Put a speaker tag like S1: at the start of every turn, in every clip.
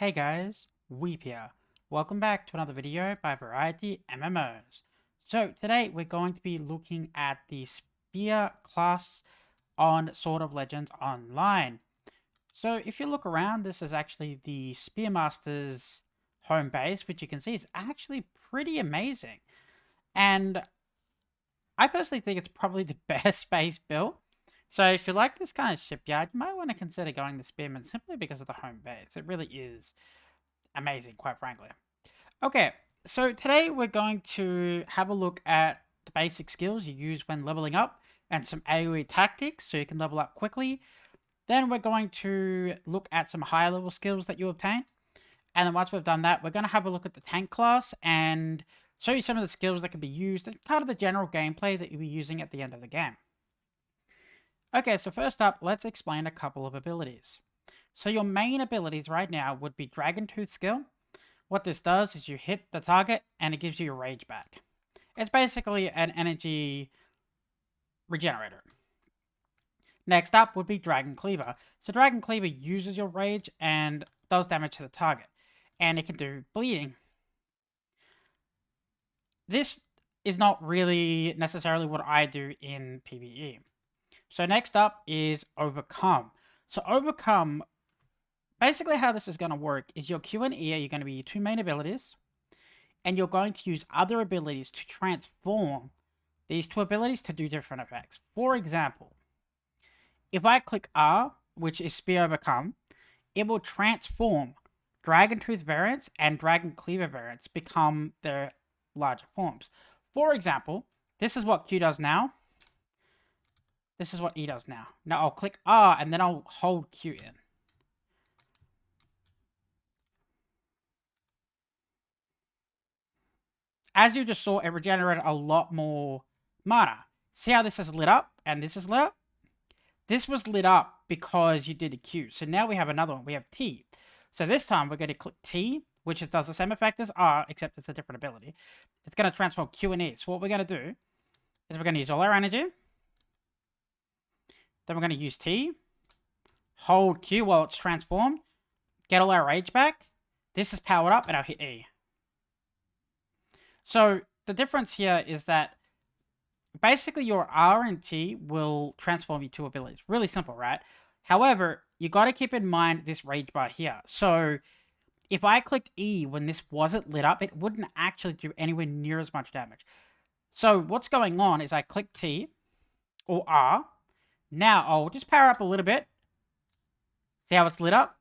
S1: Hey guys, Weep here. Welcome back to another video by Variety MMOs. So today we're going to be looking at the Spear class on Sword of Legends Online. So if you look around, this is actually the Spearmaster's home base, which you can see is actually pretty amazing. And I personally think it's probably the best base built. So if you like this kind of shipyard, you might want to consider going the Spearman simply because of the home base. It really is amazing, quite frankly. Okay, so today we're going to have a look at the basic skills you use when leveling up and some AoE tactics so you can level up quickly. Then we're going to look at some higher level skills that you obtain. And then once we've done that, we're going to have a look at the tank class and show you some of the skills that can be used and kind of the general gameplay that you'll be using at the end of the game. Okay, so first up, let's explain a couple of abilities. So your main abilities right now would be Dragon Tooth skill. What this does is you hit the target and it gives you your rage back. It's basically an energy regenerator. Next up would be Dragon Cleaver. So Dragon Cleaver uses your rage and does damage to the target. And it can do bleeding. This is not really necessarily what I do in PvE. So next up is Overcome. So Overcome, basically how this is going to work is your Q and E are going to be your two main abilities. And you're going to use other abilities to transform these two abilities to do different effects. For example, if I click R, which is Spear Overcome, it will transform Dragon Tooth variants and Dragon Cleaver variants become their larger forms. For example, this is what Q does now. This is what E does now. Now I'll click R and then I'll hold Q in. As you just saw, it regenerated a lot more mana. See how this is lit up and this is lit up? This was lit up because you did a Q. So now we have another one. We have T. So this time we're going to click T, which does the same effect as R, except it's a different ability. It's going to transform Q and E. So what we're going to do is we're going to use all our energy. Then we're going to use T. Hold Q while it's transformed. Get all our rage back. This is powered up and I'll hit E. So the difference here is that basically your R and T will transform your two abilities. Really simple, right? However, you got to keep in mind this rage bar here. So if I clicked E when this wasn't lit up, it wouldn't actually do anywhere near as much damage. So what's going on is I click T or R. Now I'll just power up a little bit. See how it's lit up?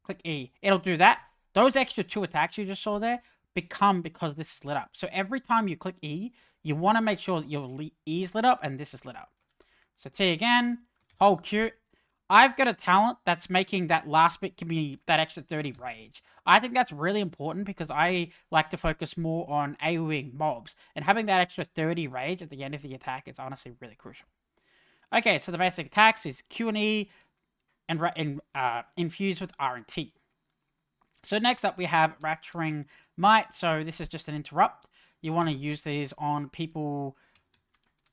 S1: Click E. It'll do that. Those extra two attacks you just saw there become because this is lit up. So every time you click E, you want to make sure that your E is lit up and this is lit up. So T again, hold Q. I've got a talent that's making that last bit give me that extra 30 rage. I think that's really important because I like to focus more on AoEing mobs. And having that extra 30 rage at the end of the attack is honestly really crucial. Okay, so the basic attacks is Q and E and infused with R and T. So next up we have Rapturing Might. So this is just an interrupt. You want to use these on people,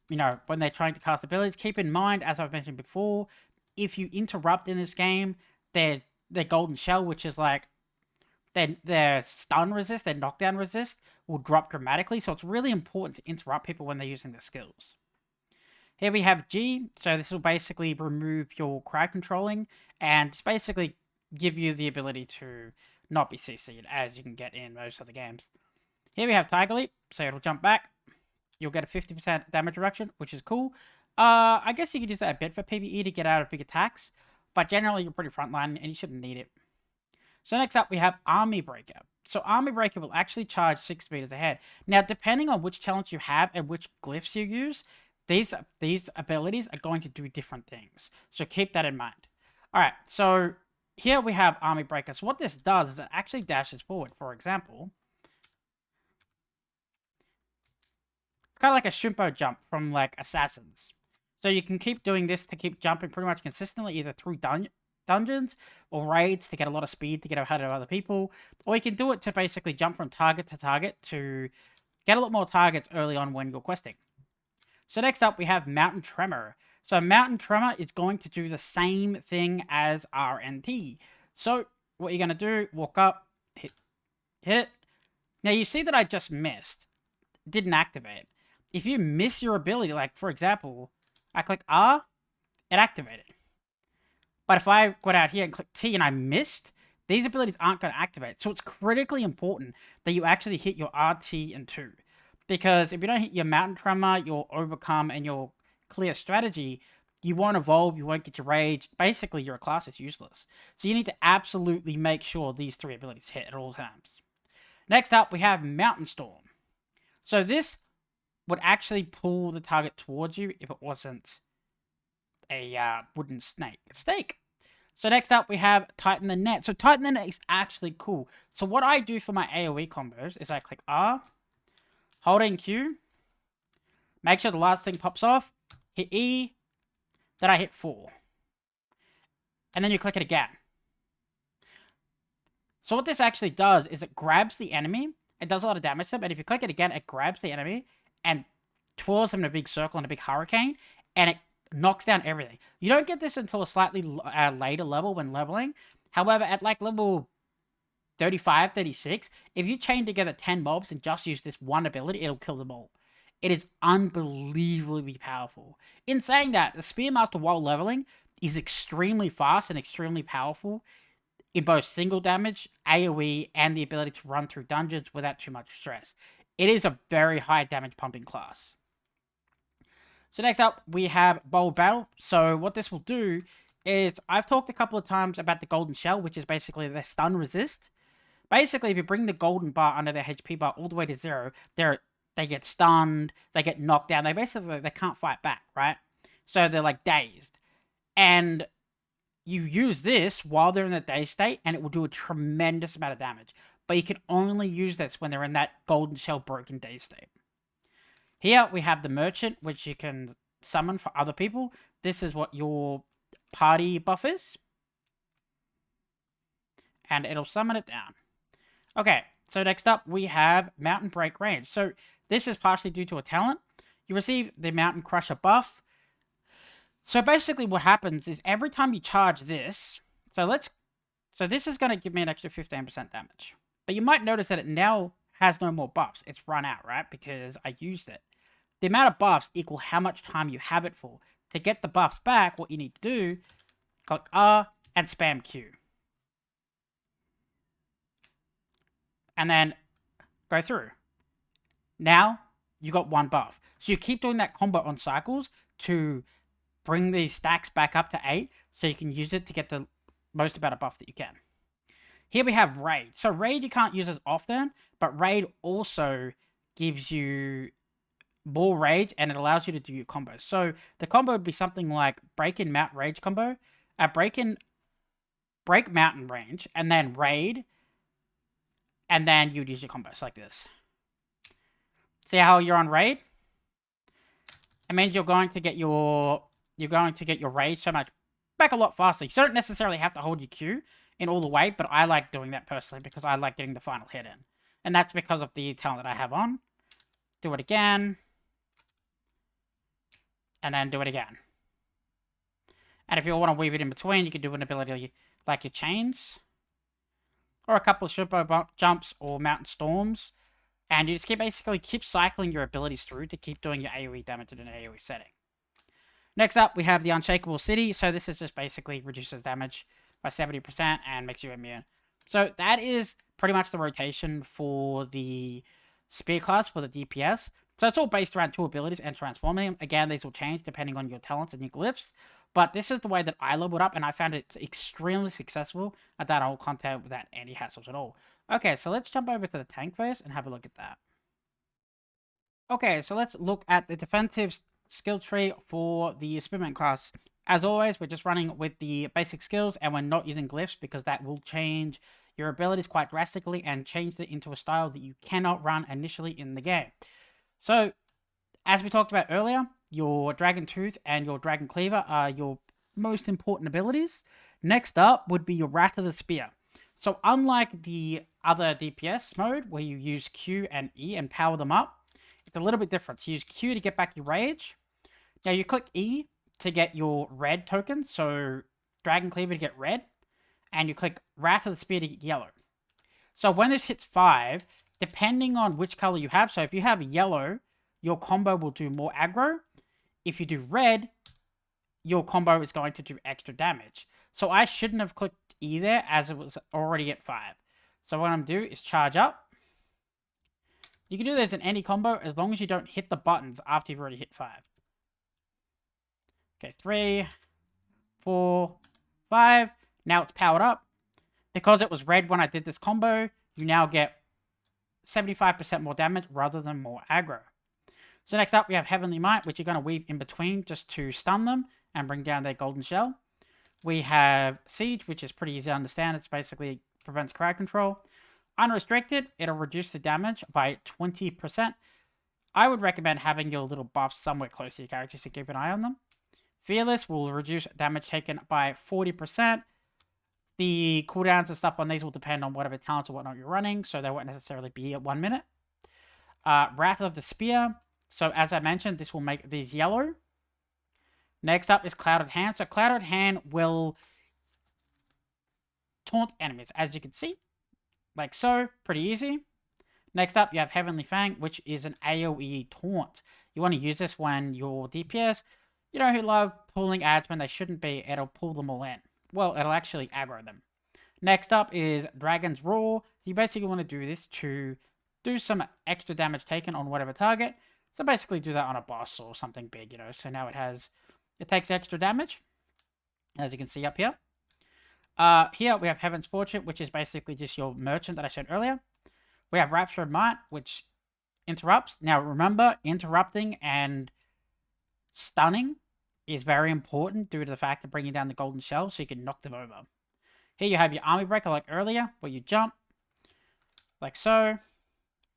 S1: when they're trying to cast abilities. Keep in mind, as I've mentioned before, if you interrupt in this game, their golden shell, which is like their stun resist, their knockdown resist, will drop dramatically. So it's really important to interrupt people when they're using their skills. Here we have G. So this will basically remove your crowd controlling and just basically give you the ability to not be CC'd, as you can get in most of the games. Here we have Tiger Leap. So it'll jump back. You'll get a 50% damage reduction, which is cool. I guess you could use that a bit for PvE to get out of big attacks, but generally you're pretty frontline and you shouldn't need it. So next up we have Army Breaker. So Army Breaker will actually charge 6 meters ahead. Now, depending on which talents you have and which glyphs you use, these abilities are going to do different things. So keep that in mind. Alright, so here we have Army Breaker. So what this does is it actually dashes forward. For example, it's kind of like a Shimpo jump from like Assassins. So you can keep doing this to keep jumping pretty much consistently, either through dungeons or raids to get a lot of speed to get ahead of other people, or you can do it to basically jump from target to target to get a lot more targets early on when you're questing. So next up we have Mountain Tremor. So Mountain Tremor is going to do the same thing as RNT. So what you're going to do, walk up, hit it. Now, you see that I just missed. Didn't activate. If you miss your ability, like, for example, I click R, it activated. But if I go out here and click T and I missed, these abilities aren't going to activate. So it's critically important that you actually hit your R, T, and 2. Because if you don't hit your Mountain Tremor, your Overcome, and your Clear strategy, you won't evolve, you won't get your Rage. Basically, your class is useless. So you need to absolutely make sure these 3 abilities hit at all times. Next up, we have Mountain Storm. So this would actually pull the target towards you if it wasn't a wooden snake. A snake. So next up, we have Tighten the Net. So Tighten the Net is actually cool. So what I do for my AoE combos is I click R, hold in Q, make sure the last thing pops off, hit E, then I hit 4. And then you click it again. So what this actually does is it grabs the enemy, it does a lot of damage to them, and if you click it again, it grabs the enemy and twirls them in a big circle and a big hurricane, and it knocks down everything. You don't get this until a slightly later level when leveling. However, at like level 35, 36, if you chain together 10 mobs and just use this one ability, it'll kill them all. It is unbelievably powerful. In saying that, the Spearmaster while leveling is extremely fast and extremely powerful in both single damage, AoE, and the ability to run through dungeons without too much stress. It is a very high damage pumping class. So next up, we have Bold Battle. So what this will do is, I've talked a couple of times about the Golden Shell, which is basically their stun resist. Basically, if you bring the golden bar under their HP bar all the way to 0, they get stunned, they get knocked down, they can't fight back, right? So they're like dazed. And you use this while they're in the dazed state, and it will do a tremendous amount of damage. But you can only use this when they're in that Golden Shell broken dazed state. Here we have the Merchant, which you can summon for other people. This is what your party buff is. And it'll summon it down. Okay, so next up we have Mountain Break Range. So this is partially due to a talent. You receive the Mountain Crusher buff. So basically what happens is every time you charge this, so this is going to give me an extra 15% damage. But you might notice that it now has no more buffs. It's run out, right? Because I used it. The amount of buffs equal how much time you have it for. To get the buffs back, what you need to do, click R and spam Q. And then go through. Now, you got 1 buff. So you keep doing that combo on cycles to bring these stacks back up to 8, so you can use it to get the most amount of buff that you can. Here we have Raid. So Raid you can't use as often, but Raid also gives you more rage, and it allows you to do your combos. So the combo would be something like Break in Mount Rage combo, Break Mountain Range, and then Raid, and then you'd use your combos like this. See how you're on Raid? It means you're going to get your rage so much back a lot faster. You don't necessarily have to hold your Q in all the way, but I like doing that personally because I like getting the final hit in. And that's because of the talent that I have on. Do it again. And then do it again. And if you want to weave it in between, you can do an ability like your chains. Or a couple of Shurpo jumps or mountain storms. And you just basically keep cycling your abilities through to keep doing your AoE damage in an AoE setting. Next up, we have the Unshakable City. So this is just basically reduces damage by 70% and makes you immune. So that is pretty much the rotation for the Spear class for the DPS. So it's all based around 2 abilities and transforming them. Again, these will change depending on your talents and your glyphs. But this is the way that I leveled up, and I found it extremely successful at that whole content without any hassles at all. Okay, so let's jump over to the tank phase and have a look at that. Okay, so let's look at the defensive skill tree for the Spearman class. As always, we're just running with the basic skills, and we're not using glyphs because that will change your abilities quite drastically and change it into a style that you cannot run initially in the game. So, as we talked about earlier, your Dragon Tooth and your Dragon Cleaver are your most important abilities. Next up would be your Wrath of the Spear. So unlike the other DPS mode, where you use Q and E and power them up, it's a little bit different. So you use Q to get back your Rage. Now you click E to get your red token, so Dragon Cleaver to get red. and you click Wrath of the Spear to get yellow. So when this hits 5, depending on which color you have, so if you have yellow, your combo will do more aggro. If you do red, your combo is going to do extra damage. So I shouldn't have clicked either, as it was already at 5. So what I'm going to do is charge up. You can do this in any combo as long as you don't hit the buttons after you've already hit 5. Okay, 3, 4, 5. Now it's powered up. Because it was red when I did this combo, you now get 75% more damage rather than more aggro. So next up, we have Heavenly Might, which you're going to weave in between just to stun them and bring down their golden shell. We have Siege, which is pretty easy to understand. It's basically prevents crowd control. Unrestricted, it'll reduce the damage by 20%. I would recommend having your little buffs somewhere close to your characters to keep an eye on them. Fearless will reduce damage taken by 40%. The cooldowns and stuff on these will depend on whatever talents or whatnot you're running, so they won't necessarily be at 1 minute. Wrath of the Spear. So as I mentioned, this will make these yellow. Next up is Clouded Hand. So Clouded Hand will taunt enemies, as you can see. Like so, pretty easy. Next up, you have Heavenly Fang, which is an AoE taunt. You want to use this when your DPS, who love pulling ads when they shouldn't be, it'll pull them all in. Well, it'll actually aggro them. Next up is Dragon's Roar. You basically want to do this to do some extra damage taken on whatever target. So basically do that on a boss or something big, So now it takes extra damage, as you can see up here. Here we have Heaven's Fortune, which is basically just your merchant that I showed earlier. We have Raptured Might, which interrupts. Now remember, interrupting and stunning is very important due to the fact of bringing down the golden shell so you can knock them over. Here you have your Army Breaker like earlier, where you jump, like so.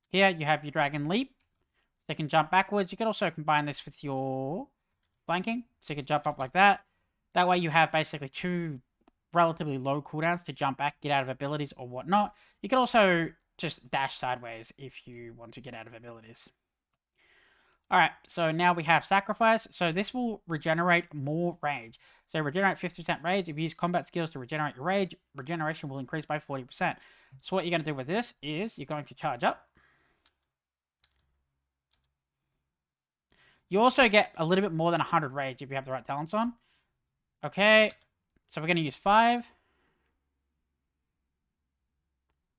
S1: Here you have your Dragon Leap. They can jump backwards. You can also combine this with your flanking, so you can jump up like that. That way you have basically 2 relatively low cooldowns to jump back, get out of abilities or whatnot. You can also just dash sideways if you want to get out of abilities. Alright, so now we have Sacrifice. So this will regenerate more rage. So regenerate 50% rage. If you use combat skills to regenerate your rage, regeneration will increase by 40%. So what you're going to do with this is you're going to charge up. You also get a little bit more than 100 rage if you have the right talents on. Okay, so we're going to use 5.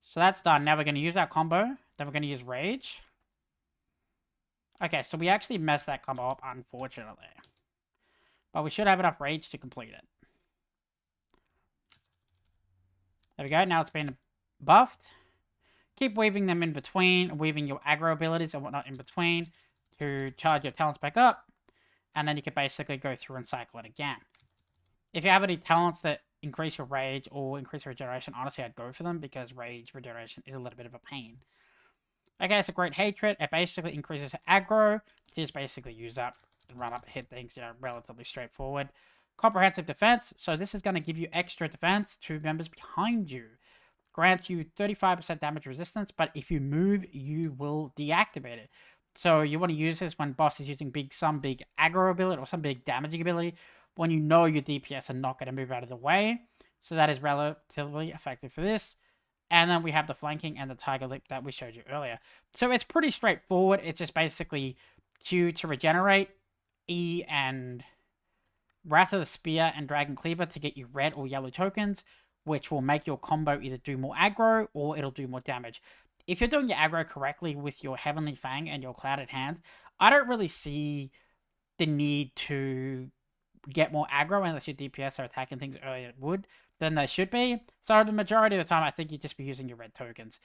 S1: So that's done. Now we're going to use our combo. Then we're going to use rage. Okay, so we actually messed that combo up, unfortunately. But we should have enough rage to complete it. There we go. Now it's been buffed. Keep weaving them in between, weaving your aggro abilities and whatnot in between to charge your talents back up. And then you can basically go through and cycle it again. If you have any talents that increase your rage or increase your regeneration, honestly, I'd go for them because rage regeneration is a little bit of a pain. Okay, it's a Great Hatred. It basically increases aggro. Just basically use up and run up and hit things, relatively straightforward. Comprehensive Defense. So this is going to give you extra defense to members behind you. Grants you 35% damage resistance, but if you move, you will deactivate it. So you want to use this when boss is using some big aggro ability or some big damaging ability when you know your DPS are not going to move out of the way. So that is relatively effective for this. And then we have the flanking and the Tiger Leap that we showed you earlier. So it's pretty straightforward. It's just basically Q to regenerate, E and Wrath of the Spear and Dragon Cleaver to get you red or yellow tokens, which will make your combo either do more aggro or it'll do more damage. If you're doing your aggro correctly with your Heavenly Fang and your Clouded Hand, I don't really see the need to get more aggro unless your DPS are attacking things earlier than they should be. So the majority of the time, I think you'd just be using your red tokens.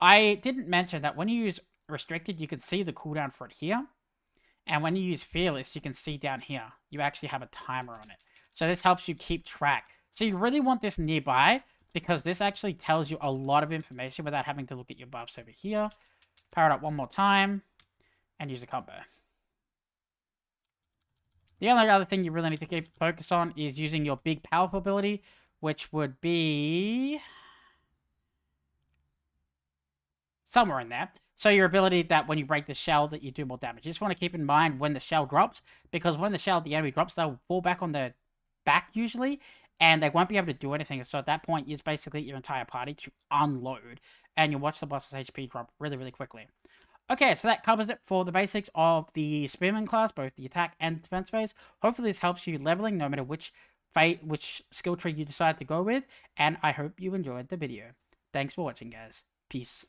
S1: I didn't mention that when you use Restricted, you can see the cooldown for it here. And when you use Fearless, you can see down here, you actually have a timer on it. So this helps you keep track. So you really want this nearby because this actually tells you a lot of information without having to look at your buffs over here. Power it up one more time and use a combo. The only other thing you really need to keep focus on is using your big powerful ability, which would be somewhere in there. So your ability that when you break the shell that you do more damage. You just want to keep in mind when the shell drops, because when the enemy drops, they'll fall back on their back usually, and they won't be able to do anything. So at that point, you just basically your entire party to unload, and you watch the boss's HP drop really, really quickly. Okay, so that covers it for the basics of the Spearman class, both the attack and defense phase. Hopefully this helps you leveling no matter which skill tree you decide to go with, and I hope you enjoyed the video. Thanks for watching, guys. Peace.